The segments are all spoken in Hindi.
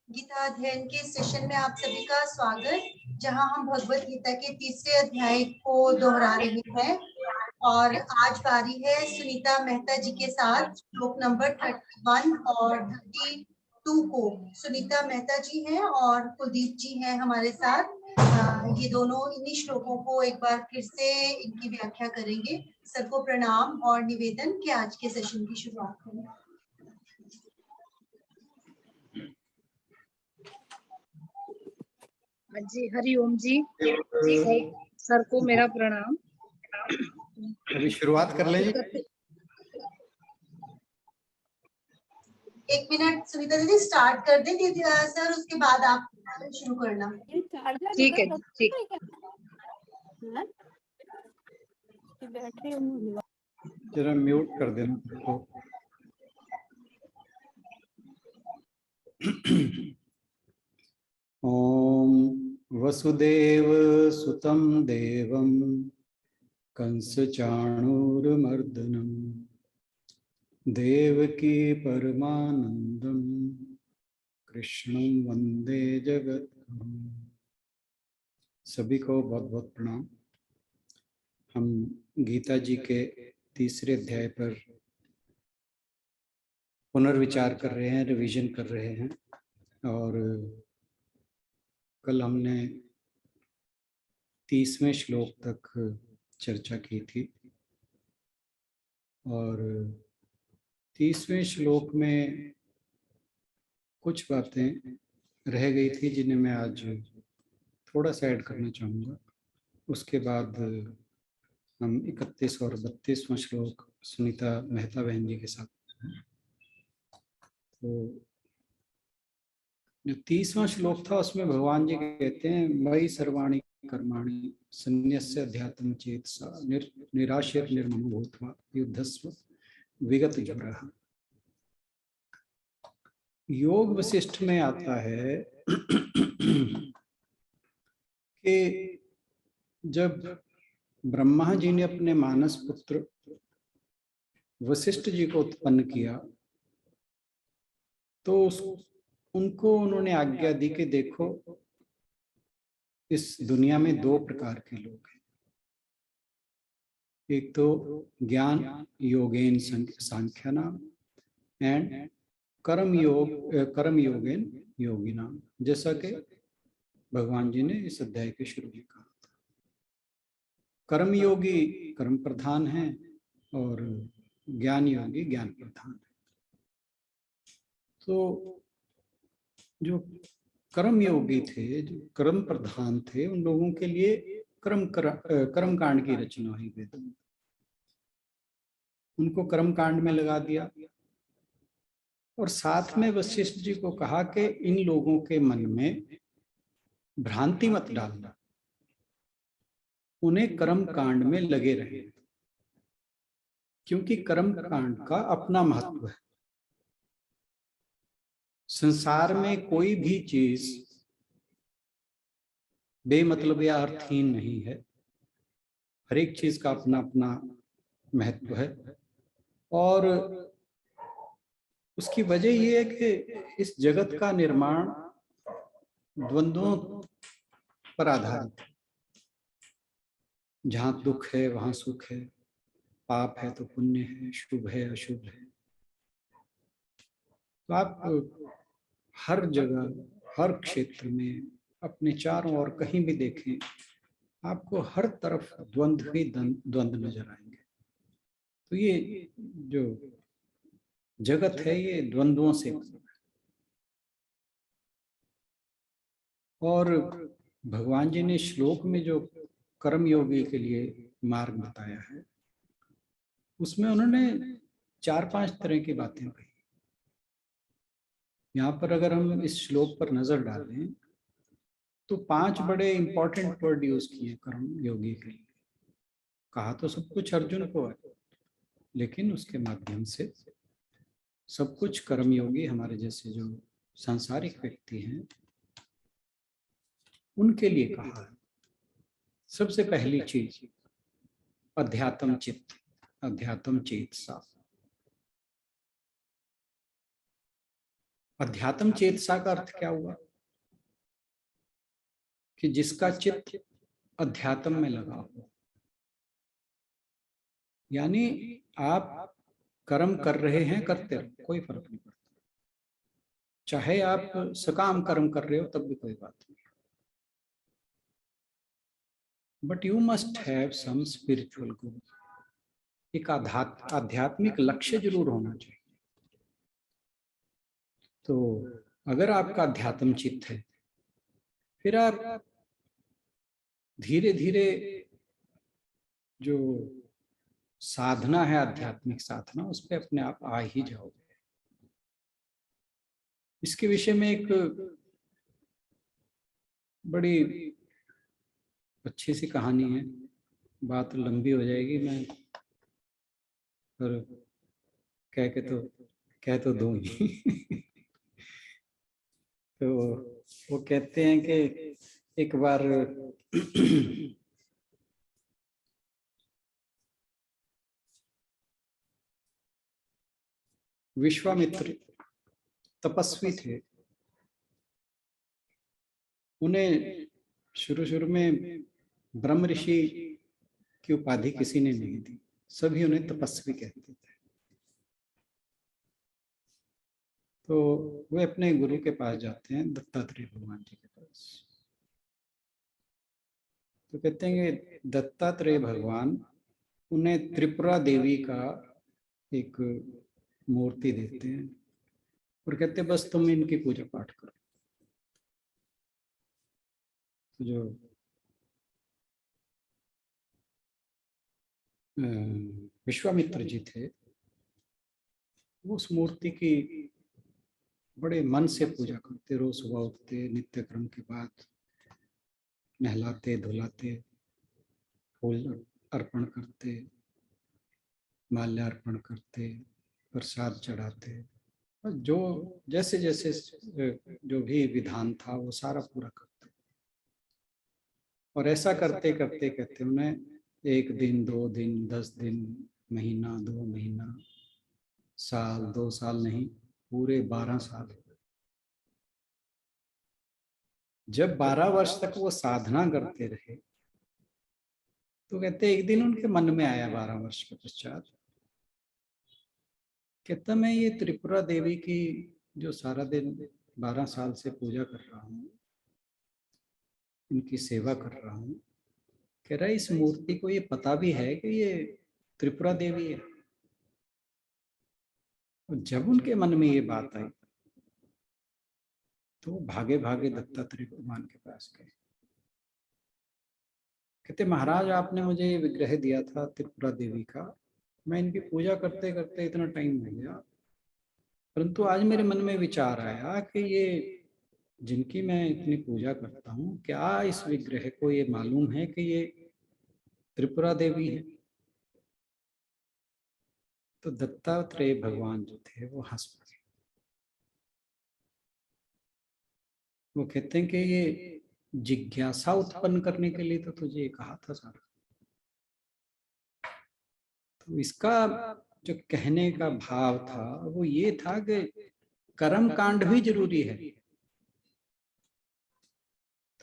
गीता अध्ययन के सेशन में आप सभी का स्वागत, जहां हम भगवत गीता के तीसरे अध्याय को दोहरा रहे हैं। और आज बारी है सुनीता मेहता जी के साथ श्लोक नंबर 31 और 32 को। सुनीता मेहता जी हैं और कुलदीप जी हैं हमारे साथ। ये दोनों इन्हीं श्लोकों को एक बार फिर से इनकी व्याख्या करेंगे। सबको प्रणाम और निवेदन कि आज के सेशन की शुरुआत करें। जी हरि ओम जी। सर को मेरा प्रणाम। अभी शुरुआत कर लें। 1 मिनट सुनीता दीदी स्टार्ट कर दें दीदी सर, उसके बाद आप शुरू करना। ठीक है, ठीक। जरा म्यूट कर देना तो। ओम वसुदेव सुतं देवं कंसचाणूरमर्दनं देवकी परमानंदं कृष्णं वंदे जगद्गुरुं। सभी को बहुत बहुत प्रणाम। हम गीता जी के तीसरे अध्याय पर पुनर्विचार कर रहे हैं, रिवीजन कर रहे हैं। और कल हमने 30वें श्लोक तक चर्चा की थी और 30वें श्लोक में कुछ बातें रह गई थी जिन्हें मैं आज थोड़ा सा ऐड करना चाहूँगा। उसके बाद हम 31 और 32वां श्लोक सुनीता मेहता बहन जी के साथ। तो जो 30वां श्लोक था उसमें भगवान जी कहते हैं, मयि सर्वाणि कर्माणि संन्यस्य अध्यात्म चेतसा निराशीर निर्ममो भूत्वा युद्धस्व विगत जुरः। योग वशिष्ठ में आता है कि जब ब्रह्मा जी ने अपने मानस पुत्र वशिष्ठ जी को उत्पन्न किया तो उनको उन्होंने आज्ञा दी कि देखो, इस दुनिया में 2 प्रकार के लोग हैं। एक तो ज्ञान योगेन सांख्यानाम एंड कर्म योगेन योगिनाम, जैसा कि भगवान जी ने इस अध्याय के शुरू में कहा था। कर्म योगी कर्म प्रधान है और ज्ञान योगी ज्ञान प्रधान है। तो जो कर्म योगी थे, जो कर्म प्रधान थे, उन लोगों के लिए कर्म कांड की रचना हुई वेद में। उनको कर्म कांड में लगा दिया और साथ में वशिष्ठ जी को कहा कि इन लोगों के मन में भ्रांति मत डालना, उन्हें कर्म कांड में लगे रहे, क्योंकि कर्म कांड का अपना महत्व है। संसार में कोई भी चीज बेमतलब या अर्थहीन नहीं है। हर एक चीज का अपना अपना महत्व है और उसकी वजह यह है कि इस जगत का निर्माण द्वंद्वों पर आधारित है। जहां दुख है वहां सुख है, पाप है तो पुण्य है, शुभ है अशुभ है। तो आप हर जगह हर क्षेत्र में अपने चारों ओर कहीं भी देखें, आपको हर तरफ द्वंद्व ही द्वंद्व नजर आएंगे। तो ये जो जगत है ये द्वंद्वों से बना है। और भगवान जी ने श्लोक में जो कर्म योगी के लिए मार्ग बताया है, उसमें उन्होंने 4-5 तरह की बातें कही। यहाँ पर अगर हम इस श्लोक पर नजर डालें तो 5 बड़े इंपॉर्टेंट वर्ड यूज किए कर्म योगी के लिए। कहा तो सब कुछ अर्जुन को है, लेकिन उसके माध्यम से सब कुछ कर्म योगी हमारे जैसे जो सांसारिक व्यक्ति हैं उनके लिए कहा है। सबसे पहली चीज अध्यात्म चित्त, अध्यात्म चेतसा। अध्यात्म चेतसा का अर्थ क्या हुआ? कि जिसका चित्त अध्यात्म में लगा हो, यानी आप कर्म कर रहे हैं, करते रहो, कोई फर्क नहीं पड़ता। चाहे आप सकाम कर्म कर रहे हो तब भी कोई बात नहीं, but you must have some spiritual goal. एक आध्यात्मिक लक्ष्य जरूर होना चाहिए। तो अगर आपका अध्यात्म चित्त है, फिर आप धीरे धीरे जो साधना है, आध्यात्मिक साधना, उस पर अपने आप आ ही जाओगे। इसके विषय में एक बड़ी अच्छी सी कहानी है, बात लंबी हो जाएगी, मैं पर कह तो दूं ही। तो वो कहते हैं कि एक बार विश्वामित्र तपस्वी थे। उन्हें शुरू में ब्रह्म ऋषि की उपाधि किसी ने नहीं दी, सभी उन्हें तपस्वी कहते थे। तो वे अपने गुरु के पास जाते हैं, दत्तात्रेय भगवान जी के पास। तो कहते हैं कि दत्तात्रेय भगवान उन्हें त्रिपुरा देवी का एक मूर्ति देते हैं और कहते हैं बस तुम इनकी पूजा पाठ करो। तो जो विश्वामित्र जी थे, वो उस मूर्ति की बड़े मन से पूजा करते। रोज सुबह उठते, नित्य क्रम के बाद नहलाते धुलाते, फूल अर्पण करते, माल्यार्पण करते, प्रसाद चढ़ाते, और जो जैसे जैसे जो भी विधान था वो सारा पूरा करते। और ऐसा करते करते कहते उन्हें 1 दिन, 2 दिन, 10 दिन, महीना, 2 महीना, साल, 2 साल नहीं, पूरे 12 साल। जब 12 वर्ष तक वो साधना करते रहे, तो कहते एक दिन उनके मन में आया 12 वर्ष के पश्चात, कहता मैं ये त्रिपुरा देवी की जो सारा दिन 12 साल से पूजा कर रहा हूँ, इनकी सेवा कर रहा हूँ, कह रहा है इस मूर्ति को ये पता भी है कि ये त्रिपुरा देवी है। और जब उनके मन में ये बात आई, तो भागे भागे दत्तात्रेय भगवान के पास गए। कहते महाराज आपने मुझे ये विग्रह दिया था त्रिपुरा देवी का, मैं इनकी पूजा करते करते इतना टाइम हो गया, परंतु आज मेरे मन में विचार आया कि ये जिनकी मैं इतनी पूजा करता हूँ, क्या इस विग्रह को ये मालूम है कि ये त्रिपुरा देवी है? तो दत्तात्रेय भगवान जो थे वो हंस पड़े। वो कहते हैं कि ये जिज्ञासा उत्पन्न करने के लिए तो तुझे कहा था सारा। तो इसका जो कहने का भाव था वो ये था कि कर्म कांड भी जरूरी है।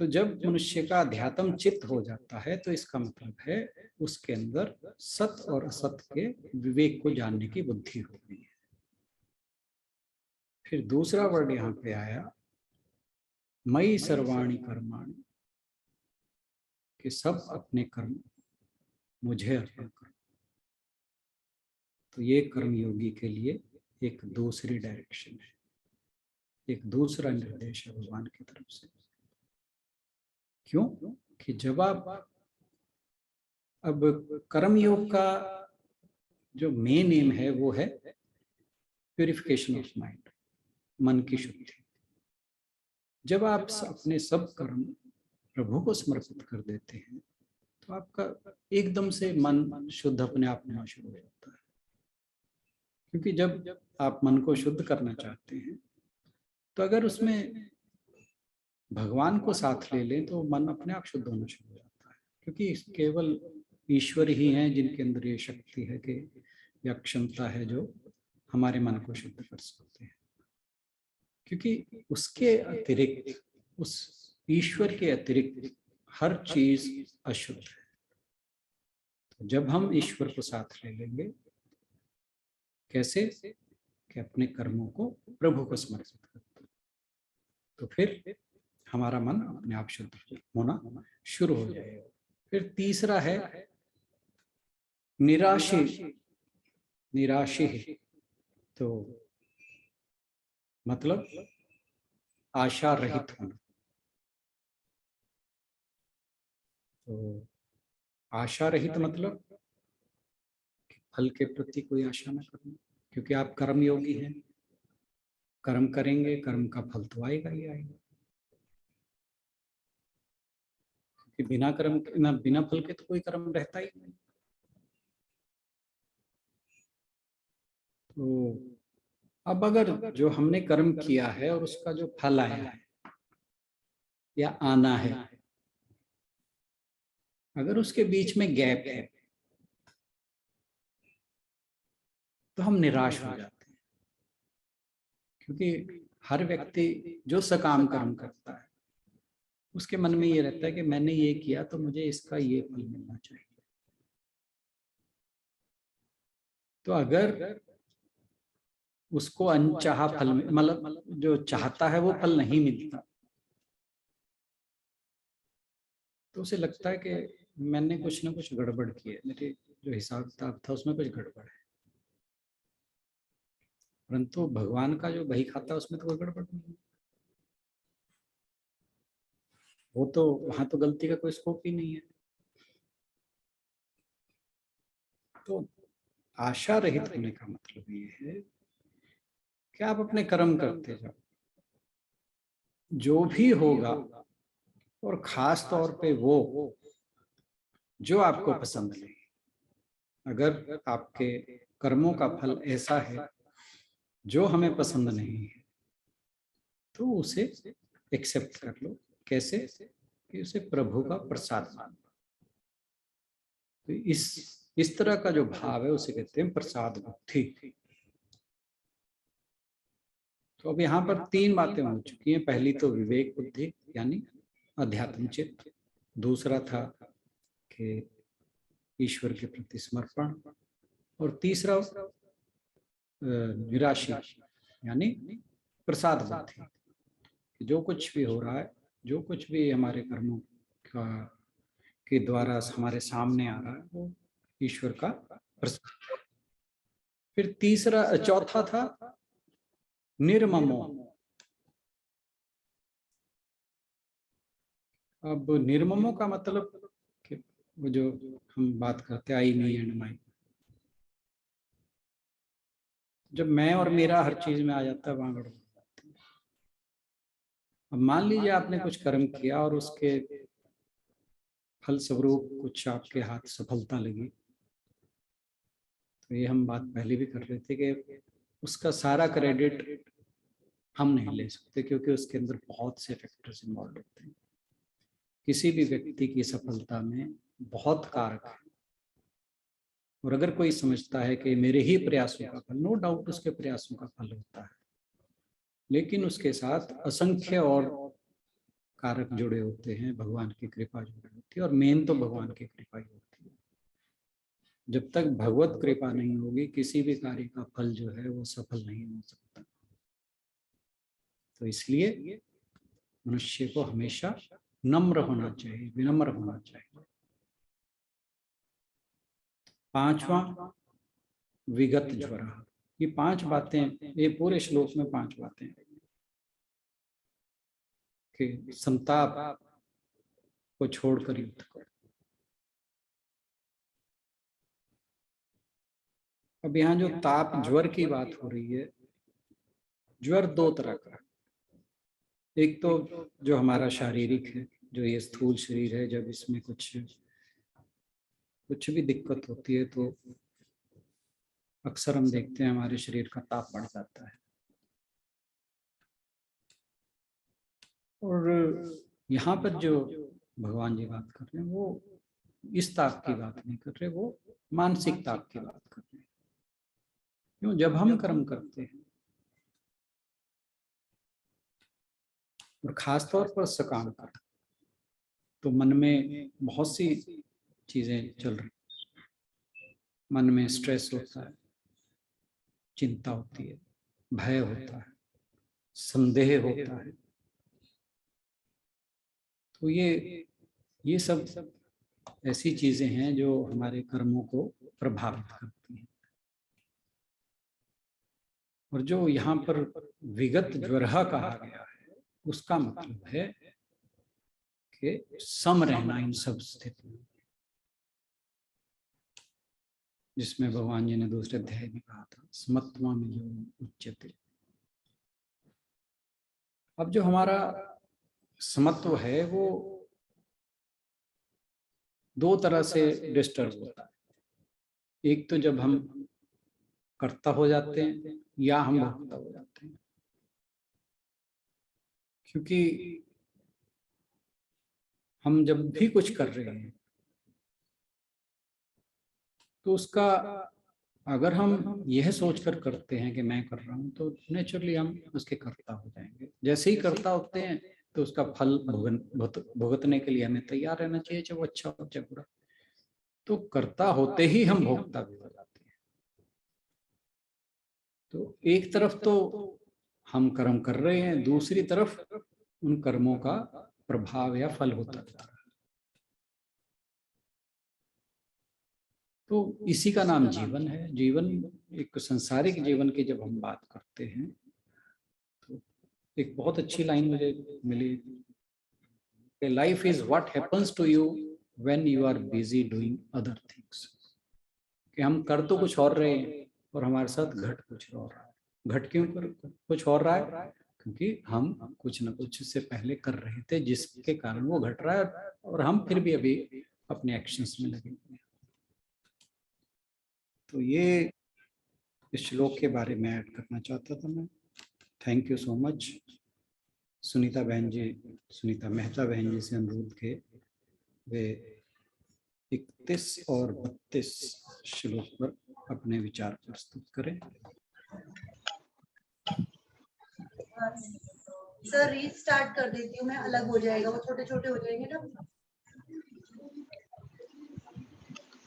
तो जब मनुष्य का अध्यात्म चित्त हो जाता है, तो इसका मतलब है उसके अंदर सत और असत के विवेक को जानने की बुद्धि हो गई है। फिर दूसरा वर्ड यहाँ पे आया, मई सर्वाणी कर्माणि, कि सब अपने कर्म मुझे अर्पण करो। तो ये कर्मयोगी के लिए एक दूसरी डायरेक्शन है, एक दूसरा निर्देश है भगवान की तरफ से। क्यों? कि जब आप अब कर्मयोग का जो मेन एम है वो है प्यूरिफिकेशन ऑफ माइंड, मन की शुद्धि। जब आप अपने सब कर्म प्रभु को समर्पित कर देते हैं, तो आपका एकदम से मन शुद्ध अपने आप होना शुरू हो जाता है। क्योंकि जब आप मन को शुद्ध करना चाहते हैं, तो अगर उसमें भगवान को साथ ले लें तो मन अपने आप शुद्ध होना शुरू हो जाता है। क्योंकि केवल ईश्वर ही हैं जिनके अंदर ये शक्ति है कि या क्षमता है जो हमारे मन को शुद्ध कर सकते हैं। क्योंकि उसके अतिरिक्त, उस ईश्वर के अतिरिक्त हर चीज अशुद्ध है। तो जब हम ईश्वर को साथ ले लेंगे, कैसे कि अपने कर्मों को प्रभु को समर्पित करते, तो फिर हमारा मन अपने आप शुद्ध होना शुरू हो जाएगा। फिर तीसरा है निराशी। निराशी तो मतलब आशा रहित होना। तो आशा रहित मतलब फल के प्रति कोई आशा न करना, क्योंकि आप कर्म योगी हैं, कर्म करेंगे, कर्म का फल तो आएगा ही आएगा। क्योंकि बिना कर्म ना बिना फल के तो कोई कर्म रहता ही नहीं। तो अब अगर जो हमने कर्म किया है और उसका जो फल आया है या आना है, अगर उसके बीच में गैप है तो हम निराश हो जाते हैं। क्योंकि हर व्यक्ति जो सकाम कर्म करता है उसके मन में ये रहता है कि मैंने ये किया तो मुझे इसका ये फल मिलना चाहिए। तो अगर उसको अनचाहा फल, मतलब जो चाहता है वो फल नहीं मिलता, तो उसे लगता है कि मैंने कुछ ना कुछ गड़बड़ की है, मेरे जो हिसाब किताब था उसमें कुछ गड़बड़ है। परंतु भगवान का जो बही खाता है उसमें तो कोई गड़बड़ नहीं है। वो तो वहां तो गलती का कोई स्कोप ही नहीं है। तो आशा रहित होने का मतलब ये है कि आप अपने कर्म करते जाओ, जो भी होगा, और खास तौर पे वो जो आपको पसंद नहीं। अगर आपके कर्मों का फल ऐसा है जो हमें पसंद नहीं है, तो उसे एक्सेप्ट कर लो। कैसे कि उसे प्रभु का प्रसाद मान लो। तो इस तरह का जो भाव है उसे कहते हैं प्रसाद बुद्धि। तो अब यहाँ पर 3 बातें हो चुकी हैं। पहली तो विवेक बुद्धि यानी अध्यात्म चित्त, दूसरा था कि ईश्वर के प्रति समर्पण, और तीसरा निराशी यानी प्रसाद बुद्धि। जो कुछ भी हो रहा है, जो कुछ भी हमारे कर्मों का के द्वारा हमारे सामने आ रहा है, वो ईश्वर का प्रसाद। फिर चौथा था निर्ममो। अब निर्ममो का मतलब कि वो जो हम बात करते हैं आई मी एंड माई, जब मैं और मेरा हर चीज में आ जाता है वहां गड़बड़ हो जाती है। अब मान लीजिए आपने कुछ कर्म किया और उसके फलस्वरूप कुछ आपके हाथ सफलता लगी, तो ये हम बात पहले भी कर रहे थे कि उसका सारा क्रेडिट हम नहीं ले सकते, क्योंकि उसके अंदर बहुत से फैक्टर्स इन्वॉल्व होते हैं। किसी भी व्यक्ति की सफलता में बहुत कारक है, और अगर कोई समझता है कि मेरे ही प्रयासों का फल, नो डाउट उसके प्रयासों का फल होता है, लेकिन उसके साथ असंख्य और कारक जुड़े होते हैं, भगवान की कृपा जुड़ी होती है, और मेन तो भगवान की कृपा ही होती है। जब तक भगवत कृपा नहीं होगी, किसी भी कार्य का फल जो है वो सफल नहीं हो सकता। तो इसलिए मनुष्य को हमेशा नम्र होना चाहिए, विनम्र होना चाहिए। 5वां विगत ज्वर। ये 5 बातें, ये पूरे श्लोक में 5 बातें कि संताप को छोड़कर युद्ध करो। अब यहाँ जो ताप ज्वर की बात हो रही है, ज्वर 2 तरह का है। एक तो जो हमारा शारीरिक है, जो ये स्थूल शरीर है, जब इसमें कुछ भी दिक्कत होती है तो अक्सर हम देखते हैं हमारे शरीर का ताप बढ़ जाता है। और यहाँ पर जो भगवान जी बात कर रहे हैं वो इस ताप की बात नहीं कर रहे, वो मानसिक ताप की बात कर रहे हैं। क्यों? जब हम कर्म करते हैं और खास तौर पर सकाम कर्म, तो मन में बहुत सी चीजें चल रही, मन में स्ट्रेस होता है, चिंता होती है, भय होता है, संदेह होता है। तो ये सब ऐसी चीजें हैं जो हमारे कर्मों को प्रभावित करती हैं। और जो यहाँ पर विगत ज्वरः कहा गया है, उसका मतलब है कि सम रहना इन सब स्थितियों में, जिसमें भगवान जी ने दूसरे अध्याय में कहा था समत्वा में जो उच्यते। अब जो हमारा समत्व है वो दो तरह से डिस्टर्ब होता है। एक तो जब हम कर्ता हो जाते हैं या हम भोक्ता हो जाते हैं, क्योंकि हम जब भी कुछ कर रहे हैं तो उसका अगर हम यह सोचकर करते हैं कि मैं कर रहा हूं, तो नेचुरली हम उसके कर्ता हो जाएंगे। जैसे ही कर्ता होते हैं तो उसका फल भुगतने के लिए हमें तैयार रहना चाहिए, चाहे वो अच्छा हो चाहे बुरा। तो कर्ता होते ही हम भोक्ता भी हो जाते हैं। तो एक तरफ तो हम कर्म कर रहे हैं, दूसरी तरफ उन कर्मों का प्रभाव या फल होता जा रहा है। तो इसी का नाम जीवन है। जीवन, एक सांसारिक जीवन की जब हम बात करते हैं तो एक बहुत अच्छी लाइन मुझे मिली, life is what happens to you when you are busy doing other things. कि हम कर तो कुछ और रहे हैं और हमारे साथ घट कुछ और रहा है। घट क्यों कर कुछ और रहा है? क्योंकि हम कुछ न कुछ से पहले कर रहे थे जिसके कारण वो घट रहा है, और हम फिर भी अभी अपने एक्शंस में लगे हुए हैं। तो ये इस श्लोक के बारे में ऐड करना चाहता था मैं। Thank you so much. Sunita बहन जी, सुनीता मेहता बहन जी से अनुरोध के वे 31 और 32 श्लोक पर अपने विचार प्रस्तुत करें। सर रीस्टार्ट कर देती हूँ मैं, अलग हो जाएगा, वो छोटे छोटे हो जाएंगे ना।